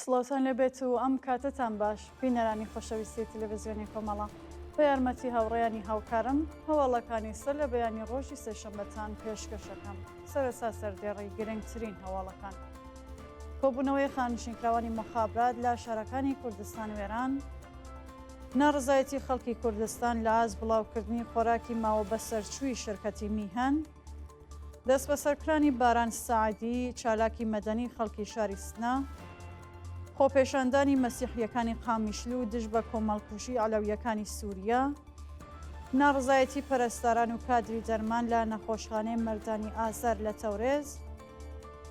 سڵاتان لەبێت و ئەم کاتتان باش بینەرانی خۆشەویستی تەلەڤیزیۆنی کۆمەڵە بە یارمەتی هاوڕێیانی هاوکارم هەواڵەکانی سەر لە بەیانی ڕۆژی سێشەمبەتان پێشکەشەکەم سەرەتا سەردێڕی گرنگترین هەواڵەکان. کۆبوونەوەی خانشینکراوانی مخابرات لە شارەکانی کوردستان و ئێران، ناڕزایەتی خەڵکی کوردستان لە ئاز بڵاوکردنی خۆراکی ماوە بە سەرچووی شرکەتی میهەن، دەست بەسەرکرانی باران سەعیدی چالاکی مەدەنی خەڵکی شاری سنە، خۆپێشاندانی مەسیحیەکانی قامیشلو و دژ بە کۆمەڵکوژی عەلەویەکانی سووریا، ناڕزایەتی پەرستاران و کادری دەرمان لە نەخۆشخانەی مەردانی ئازار لە تەورێز،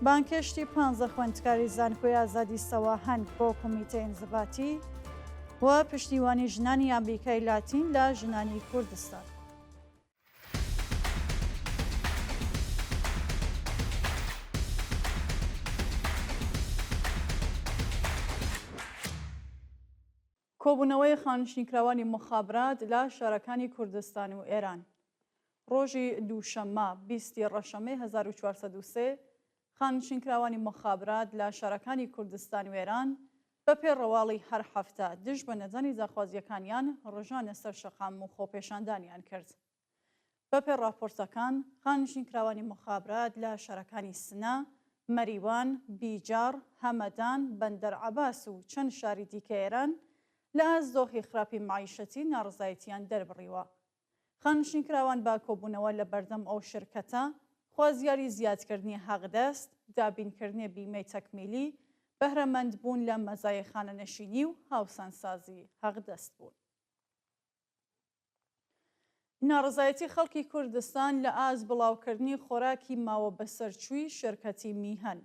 بانکێشتی 15 خوێندکاری زانکۆی ئازادی سەواهەند بۆ کۆمیتەی ئینزیباتی و پشتیوانی ژنانی ئەمریکای لاتین لە ژنانی کوردستان. کۆبوونەوەی خانشینکراوانی مخابرات لە شارەکانی کوردستان و ئێران. ڕۆژی دووشەممە 20 ڕەشەمەی 1403 خانشینکراوانی مخابرات لە شارەکانی کوردستان و ئێران بە پێڕەواڵی هەر هەفتە دژ بە نەزانی داخوازیەکانیان ڕۆژانە سەر شەقام و خۆپێشاندانیان کرد. بە پێ راپۆرتەکان خانشینکراوانی مخابرات لە شارەکانی سنە، مەریوان، بیجار، هەمەدان، بەندەر عەباس و چەند شاری دیکە ئێران لە ئازدۆخی خراپی معیشەتی ناڕزایەتیان دەربڕیوە. خانشینکراوان با کۆبوونەوە لە بەردەم ئەو شرکەتە خوازیاری زیادکردنی حەقدەست، دابینکردنی بیمەی تەکمیلی، بەهرەمەندبوون لە مەزایە خانەنشینی و هاوسانسازی حەقدەست بوون. ناڕزایەتی خەڵکی کوردستان لە ئاز بڵاوکردنی خۆراکی ماوە بەسەرچووی شرکەتی میهەن.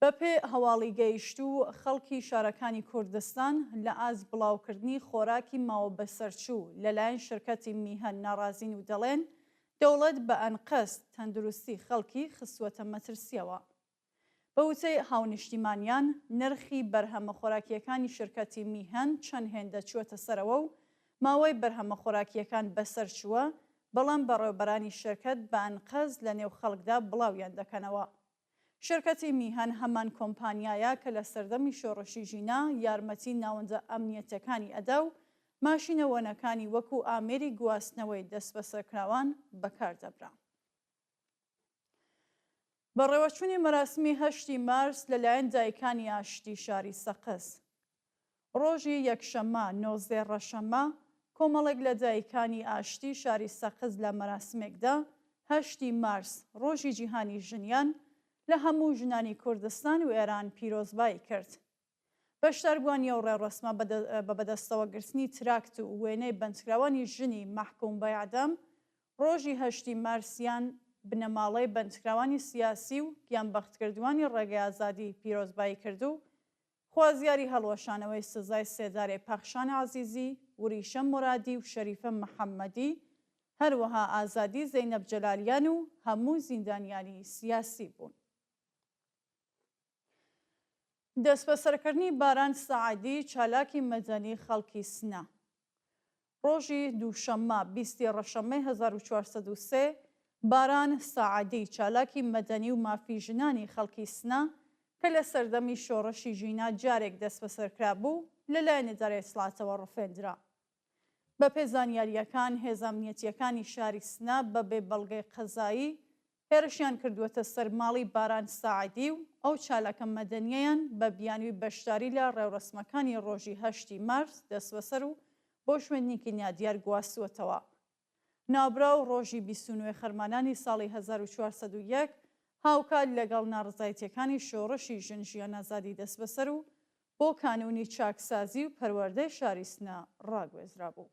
بەپێ هەواڵی گەیشتوو خەڵکی شارەکانی کوردستان لە ئاز بڵاوکردنی خۆراکی ماوە بەسەرچوو لەلایەن شرکەتی میهەن ناڕازین و دەڵێن دەوڵەت بە ئەنقەست تەندروستی خەڵکی خستووەتە مەترسیەوە. بە وتەی هاونیشتیمانیان نرخی بەرهەمە خۆراکیەکانی شرکەتی میهەن چەند هێندە چووەتە سەرەوە و ماوەی بەرهەمە خۆراکیەکان بەسەر چووە، بەڵام بەڕێوەبەرانی شرکەت بە ئەنقەست لە نێو خەڵکدا بڵاویان دەکەنەوە. شرکەتی میهەن هەمان کۆمپانیایە کە لە سەردەمی شۆڕشی ژینا یارمەتی ناوەندە ئەمنیەتەکانی ئەدا و ماشینە وەنەکانی وەکو ئامێری گواستنەوەی دەست بەسەرکراوان بەکاردەبرا. بەڕێوەچوونی مەراسمی 8 مارس لەلایەن دایکانی ئاشتی شاری سەقز. ڕۆژی یەکشەممە 19 ڕەشەممە کۆمەڵێک لە دایکانی ئاشتی شاری سەقز لە مەراسمێکدا 8 مارس ڕۆژی جیهانی ژنیان لە هەموو ژنانی کوردستان و ئێران پیرۆزبایی کرد. بەشداربوونی ئەو ڕێڕەسمە بە بەدەستەوەگرتنی تراکت و وێنەی بەندکراوانی ژنی مەحکوم بە ئیعدام ڕۆژی 8 مارسیان بنەماڵەی بەندکراوانی سیاسی و گیانبەختکردوانی ڕێگەی ئازادی پیرۆزبایی کرد و خوازیاری هەڵوەشانەوەی سزای سێدارێ پەخشان عەزیزی، وریشە مورادی و شەریفە محەممەدی، هەروەها ئازادی زەینەب جەلالیان و هەموو زیندانیانی سیاسی بوون. دەست بەسەرکردنی باران سەعیدی چالاکی مەدەنی خەڵکی سنە. ڕۆژی دووشەممە 20 ڕەشەمەی 1403 باران سەعیدی چالاکی مەدەنی و مافی ژنانی خەڵکی سنە کە لە سەردەمی شۆڕشی ژینا جارێک دەست بەسەرکرا بوو لەلایەن ئیدارەی دەسەڵاتەوە ڕفێندرا. بە پێزانیاریەکان هێز ئەمنیەتیەکانی شاری سنە بەبێ بەڵگەی قەزایی هێرشیان کردووەتە سەر ماڵی باران سەعیدی و ئەو چالاکە مەدەنیەیان بە بیانووی بەشداری لە ڕێوڕەسمەکانی ڕۆژی 8 مارس دەست بەسەر و بۆ شوێنێکی نادیار گواستووەتەوە. نابراو ڕۆژی 29 خەرمانانی ساڵی 1401 هاوکات لەگەڵ ناڕزایەتیەکانی شۆڕشی ژن ژیان ئازادی دەست بەسەر و بۆ کانونی چاکسازی و پەروەردەی شاری سنە ڕاگوێزرا بوو.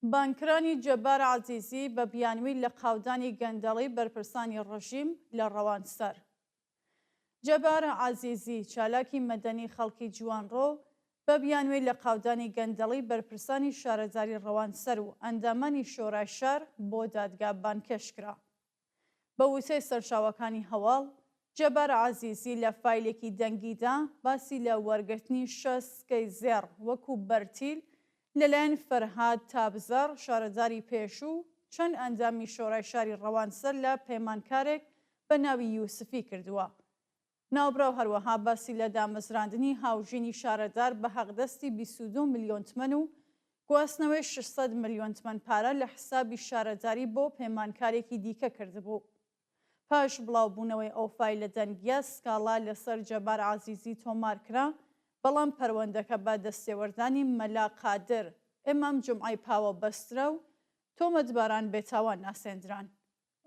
بانکرانی جەبار عەزیزی بە بیانووی لە قاودانی گەندەڵی بەرپرسانی ڕژیم لە ڕەوانسەر. جەبار عەزیزی چالاکی مەدەنی خەڵکی جوانڕۆ بە بیانووی لە قاودانی گەندەڵی بەرپرسانی شارەزاری ڕەوانسەر و ئەندامانی شۆرای شار بۆ دادگا بانکێش کرا. بە وتەی سەرچاوەکانی هەواڵ، جەبار عەزیزی لە فایلێکی دەنگیدا باسی لە وەرگرتنی 6 سکەی زێڕ وەکو بەرتیل لەلایەن فەرهاد تابزەر شارەزاری پێشوو چەند ئەندامی شۆرای شاری ڕەوانسەر لە پەیمانکارێک بە ناوی یوسفی کردووە. ناوبراو هەروەها باسی لە دامەزراندنی هاوژینی شارەدار بە حەقدەستی 22 میلیۆن تمەن و گواستنەوەی 600 میلیۆن تمەن پارە لە حسابی شارەداری بۆ پەیمانکارێکی دیکە کردبوو. پاش بڵاوبوونەوەی ئەو فایلە دەنگیە سکاڵا لەسەر جەبار عەزیزی تۆمار کرا، بەڵام پەروەندەکە بە دەستێوەردانی مەلا قادر ئێمام جومعەی پاوە بەسترە و تۆمەتباران بێتاوان ناسێندران.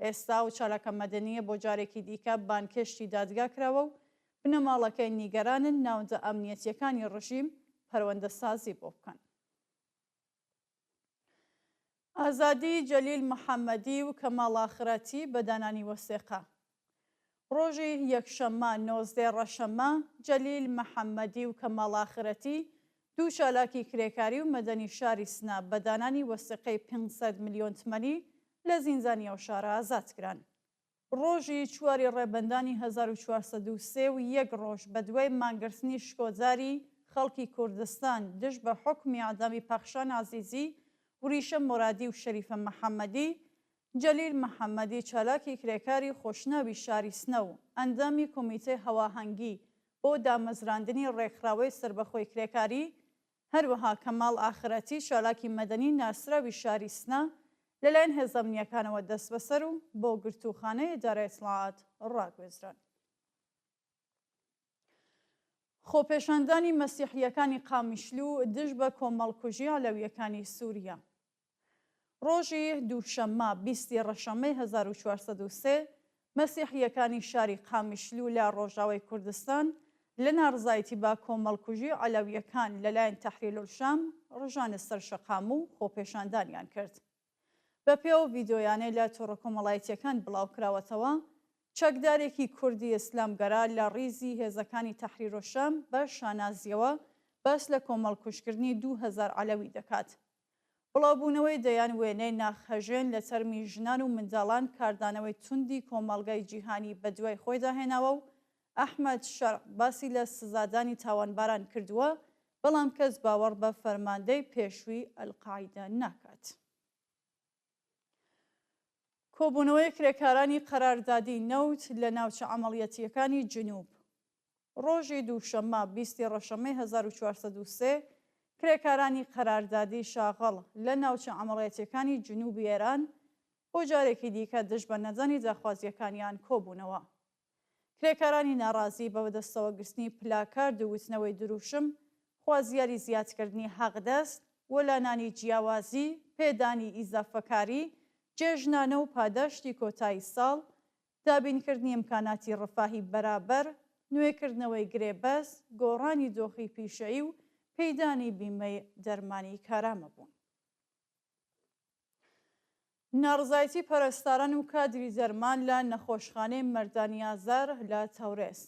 ئێستا و چالاکە مەدەنیە بۆ جارێکی دیکە بانکێشتی دادگا کراوە و بنەماڵەکەی نیگەرانن ناوەندە ئەمنیەتیەکانی ڕژیم پەروەندە سازی بۆ بکەن. ئازادی جەلیل محەممەدی و کەماڵ ئاخرەتی بە دانانی وەسێقە. ڕۆژی یەکشەممە 19 ڕەشەممە جەلیل محەممەدی و کەماڵ ئاخرەتی دوو چالاکی کرێکاری و مەدەنی شاری سنا بە دانانی وەسێقەی 500 میلیۆن تمەنی لە زیندانی ئەو شارە ئازاد کران. ڕۆژی چواری ڕێبەندانی 1403 و یەک ڕۆژ بە دوای مانگرتنی شکۆجاری خەڵکی کوردستان دژ بە حکمی ئەعدامی پەخشان عەزیزی و ریشە مۆرادی و شەریفە محەممەدی، جەلیل محەممەدی چالاکی کرێکاری خۆشناوی شاری سنە و ئەندامی کۆمیتەی هەواهەنگی بۆ دامەزراندنی ڕێکخراوەی سربەخۆی کرێکاری، هەروەها کەماڵ ئاخرەتی چالاکی مەدەنی ناسراوی شاری سنە لەلایەن هێزە ئەمنیەکانەوە دەست بەسەر و بۆ گرتوخانەی ئیدارەی ئیتلاعات ڕاگوێزران. خۆپێشاندانی مەسیحیەکانی قامیشلو دژ بە کۆمەڵکوژی عەلەویەکانی سووریا. ڕۆژی دووشەممە 20 ڕەشەمەی 1403 مەسیحیەکانی شاری قامیشلو لە ڕۆژاوای کوردستان لە ناڕزایەتی با کۆمەڵکوژی عەلەویەکان لەلایەن تەحریلولشام ڕژانە سەر شەقام و خۆپێشاندانیان کرد. بە پێوە ڤیدۆیانەی لە تۆڕە کۆمەڵایەتیەکان بڵاوکراوەتەوە، چەکدارێکی کوردی ئیسلامگەرا لە ڕیزی هێزەکانی تەحریرۆشام بە شانازیەوە باس لە کۆمەڵکوژکردنی 2000 عەلەوی دەکات. بڵاوبوونەوەی دەیان وێنەی ناخەژێن لە تەرمی ژنان و منداڵان کاردانەوەی توندی کۆمەڵگەی جیهانی بە دوای خۆی داهێناوە و ئەحمەد شەرع باسی لە سزادانی تاوانباران کردووە، بەڵام کەس باوەڕ بە فەرماندەی پێشووی ئەلقاعیدە ناکات. کۆبوونەوەی کرێکارانی قەراردادی نەوت لە ناوچە عەمەڵیەتیەکانی جنوب. ڕۆژی دووشەممە 20 ڕەشەمەی 1403 کرێکارانی قەراردادی شاغەڵ لە ناوچە عەمەڵیەتیەکانی جنوبی ئێران بۆ جارێکی دیکە دژ بە نەزانی داخوازیەکانیان کۆبوونەوە. کرێکارانی ناڕازی بە بەدەستەوەگرتنی پلاکارد و وتنەوەی دروشم، خوازیاری زیادکردنی حەقدەست، وەلانانی جیاوازی، پێدانی ئیزافەکاری، جێژنانە و پاداشتی کۆتایی ساڵ، دابینکردنی ئیمکاناتی ڕفاهی بەرابەر، نوێکردنەوەی گرێبەس، گۆڕانی دۆخی پیشەیی و پەیدانی بیمەی دەرمانی کارامە بوون. ناڕزایەتی پەرستاران و کادری دەرمان لە نەخۆشخانەی مەردانی ئازار لە تەورێز.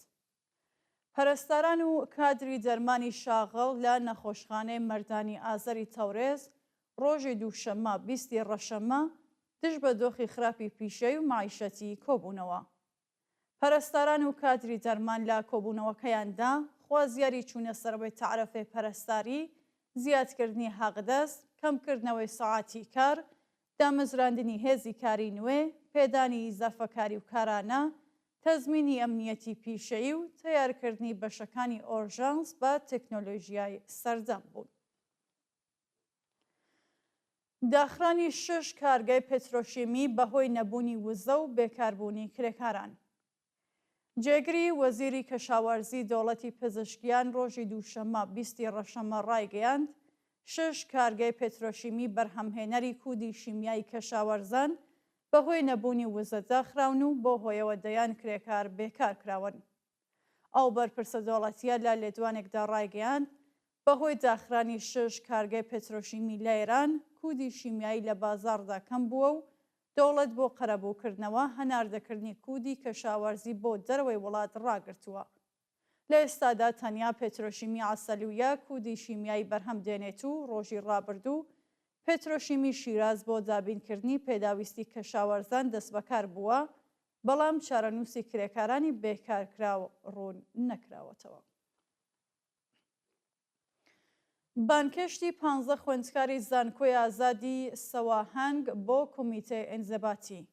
پەرستاران و کادری دەرمانی شاغەڵ لە نەخۆشخانەی مەردانی ئازاری تەورێز ڕۆژی دووشەممە 20 ڕەشەممە دژ بە دۆخی خراپی پیشەی و معیشەتی کۆبوونەوە. پەرستاران و کادری دەرمان لە کۆبوونەوەکەیاندا خوازیاری چوونە سەرەوەی تعرەفەی پەرستاری، زیادکردنی حەقدەست، کەمکردنەوەی سەعاتی کار، دامەزراندنی هێزی کاری نوێ، پێدانی ئیزافەکاری و کارانە، تەزمینی ئەمنیەتی پیشەیی و تەیارکردنی بەشەکانی ئۆرژانس بە تەکنۆلۆژیای سەردەم بوون. داخرانی 6 کارگای پێترۆشیمی بەهۆی نەبوونی وزە و بێکاربوونی کرێکاران. جێگری وەزیری کەشاوەرزی دەوڵەتی پزیشکیان ڕۆژی دووشەممە 20 ڕەشەممە ڕایگەیاند 6 کارگای پێترۆشیمی بەرهەمهێنەری کودی شیمیایی کەشاوەرزان بەهۆی نەبوونی وزە داخراون و بۆ هۆیەوە دەیان کرێکار بێکار کراون. ئەو بەرپرسە دەوڵەتیە لە لێدوانێکدا ڕایگەیاند بەهۆی داخرانی 6 کارگای پێترۆشیمی لە ئێران کودی شیمیایی لە بازاڕدا کەم بووە و دەوڵەت بۆ قەرەبووکردنەوە هەناردەکردنی کودی کەشاوەرزی بۆ دەرەوەی وڵات ڕاگرتووە. لە ئێستادا تەنیا پێترۆشیمی عەسەلویە کودی شیمیایی بەرهەم دێنێت و ڕۆژی ڕابردوو پێترۆشیمی شیراز بۆ دابینکردنی پێداویستی کەشاوەرزان دەست بەکار بووە، بەڵام چارەنووسی کرێکارانی بێکارکراو ڕوون نەکراوەتەوە. بانکێشتی 15 خوێندکاری زانکۆی ئازادی سەواهەنگ بۆ کۆمیتەی ئەنزەباتی.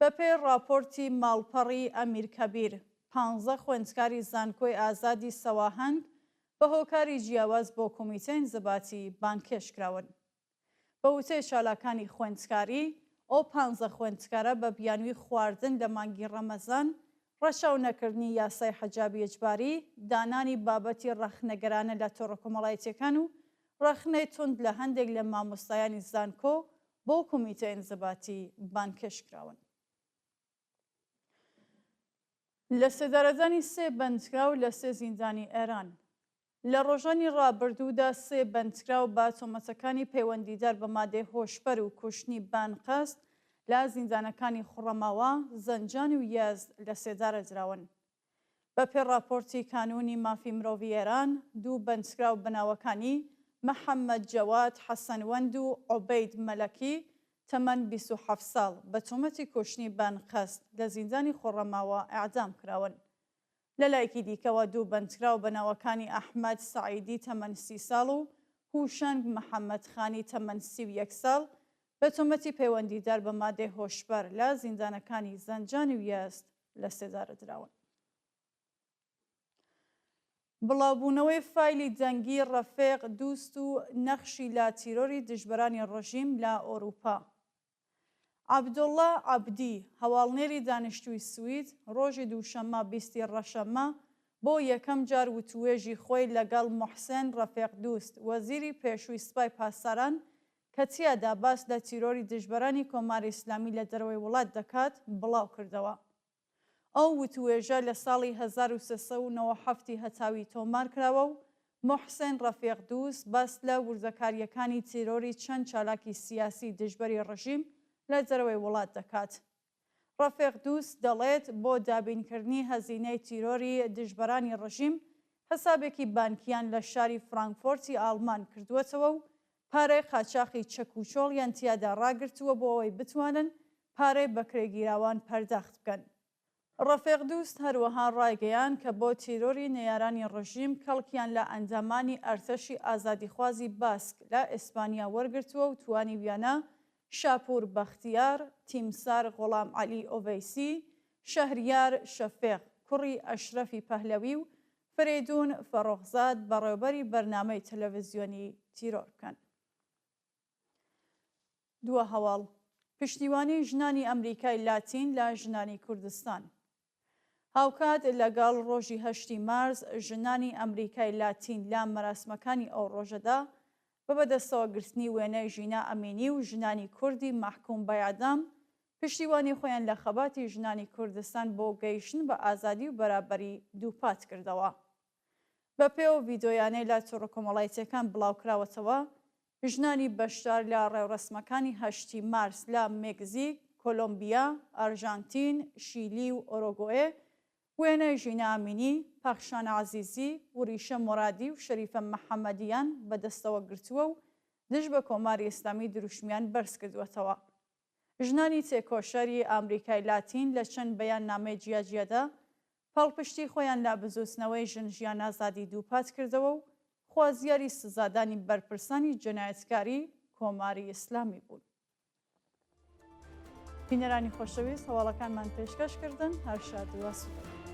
بەپێی راپۆرتی ماڵپەڕی ئەمیرکەبیر 15 خوێندکاری زانکۆی ئازادی سەواهەنگ بە هۆکاری جیاواز بۆ کۆمیتەی ئینزیباتی بانکێشکراون. بە وتەی چالاکانی خوێندکاری، ئەو 15 خوێندکارە بە بیانووی خواردن لە مانگی ڕەمەزان، ڕەچاو نەکردنی یاسای حەجابی ئیجباری، دانانی بابەتی ڕەخنەگەرانە لە تۆڕە کۆمەڵایەتیەکان و ڕەخنەی تند لە هەندێک لە مامۆستایانی زانکۆ بۆ کۆمیتەی ئینزیباتی بانکێشکراون. لە سێدارەدانی 3 بەندکراو لە 3 زیندانی ئێران. لە ڕۆژانی ڕابردوودا 3 بەندکراو با تۆمەتەکانی پەیوەندیدار بە مادەی هۆشبەر و کوشتنی بانقەست لە زیندانەکانی خوڕەماوە، زەنجان و یەزد لە سێدارە دراون. بەپێی راپۆرتی کانونی مافی مرۆڤی ئێران، 2 بەندکراو بناوەکانی محەممەد جەواد حەسەنوەند و عوبەید مەلەکی تەمەن 27 ساڵ بە تۆمەتی کوشتنی بانقەست لە زیندانی خوڕەماوە ئەعدام کراون. لە لایەکی دیکەوە 2 بەندکراو بەناوەکانی ئەحمەد سەعیدی تەمەن 30 ساڵ و هوشەنگ محەممەدخانی تەمەن 31 ساڵ بە تۆمەتی پەیوەندیدار بە مادەی هۆشبەر لە زیندانەکانی زەنجان و یەزد لە سێدارە دراون. بڵاوبوونەوەی فایلی دەنگی ڕەفیق دووست و نەخشی لا تیرۆری دژبەرانی ڕژیم لە ئۆروپا. عەبدوڵڵا عەبدی، هەواڵنێری دانیشتووی سوید، ڕۆژی دووشەممە 20 ڕەشەممە بۆ یەکەم جار وتوێژی خۆی لەگەڵ موحسێن ڕەفیق دووست، وەزیری پێشووی سوپای پاسداران کە تیادا باس لە تیرۆری دژبەرانی کۆماری ئیسلامی لە دەرەوەی وڵات دەکات، بڵاو کردەوە. ئەو وتوێژە لە ساڵی 1397 هەتاوی تۆمار کراوە و موحسێن ڕەفیق دووست باس لە وردەکاریەکانی تیرۆری چەند چالاکی سیاسی دژبەری ڕژیم لە دەرەوەی وڵات دەکات. ڕەفیق دووست دەڵێت بۆ دابینکردنی هەزینەی تیرۆری دژبەرانی ڕژیم حسابێکی بانکیان لە شاری فرانکفۆرتی ئاڵمان کردووەتەوە و پارەی قاچاقی چەک و چۆڵیان تیادا ڕاگرتووە بۆ ئەوەی بتوانن پارەی بەکرێگیراوان پەرداخت بکەن. ڕەفیق دووست هەروەها ڕایگەیان کە بۆ تیرۆری نەیارانی ڕژیم کەڵکیان لە ئەندامانی ئەرتەشی ئازادیخوازی باسک لە ئیسپانیا وەرگرتووە و توانی ویانە شاپور بەختیار، تیمسار غوڵام عەلی ئۆڤەیسی، شەهریار شەفیق کوڕی ئەشرەفی پەهلەوی و فرێدون فەڕۆغزاد بەڕێوەبەری بەرنامەی تەلەڤیزیۆنی تیرۆر بکەن. دووە هەواڵ پشتیوانی ژنانی ئەمریکای لاتین لە ژنانی کوردستان. هاوکات لەگەڵ ڕۆژی 8 مارس ژنانی ئەمریکای لاتین لە مەراسمەکانی ئەو ڕۆژەدا بە بەدەستەوەگرتنی وێنەی ژینا ئەمینی و ژنانی کوردی مەحکوم بە ئیعدام پشتیوانی خۆیان لە خەباتی ژنانی کوردستان بۆ گەیشتن بە ئازادی و بەرابەری دووپات کردەوە. بەپێو ڤیدۆیانەی لە تۆڕە کۆمەڵایەتیەکان بڵاوکراوەتەوە، ژنانی بەشدار لە ڕێوڕسمەکانی 8 مارس لە مێکزیک، کۆلۆمبیا، ئەرژانتین، شیلی و ئۆروگوئێ وێنەی ژینا ئەمینی، پاخشان عەزیزی، وریشە مۆرادی و شەریفە مەحەممەدیان بەدەستەوە گرتووە و دژ بە کۆماری ئیسلامی دروشمیان بەرز کردووەتەوە. ژنانی تێکۆشەری ئەمریکای لاتین لە چەند بەیان نامەی جیاجیەدا پاڵپشتی خۆیان لە بزوسنەوەی ژن ژیان ئازادی دووپات کردەوە و خوازیاری سزادانی بەرپرسانی جەنایەتکاری کۆماری ئیسلامی بوون. بینەرانی خۆشەویست، هەواڵەکانمان پێشکەشکردن، هەر شاد و ئاسوودە.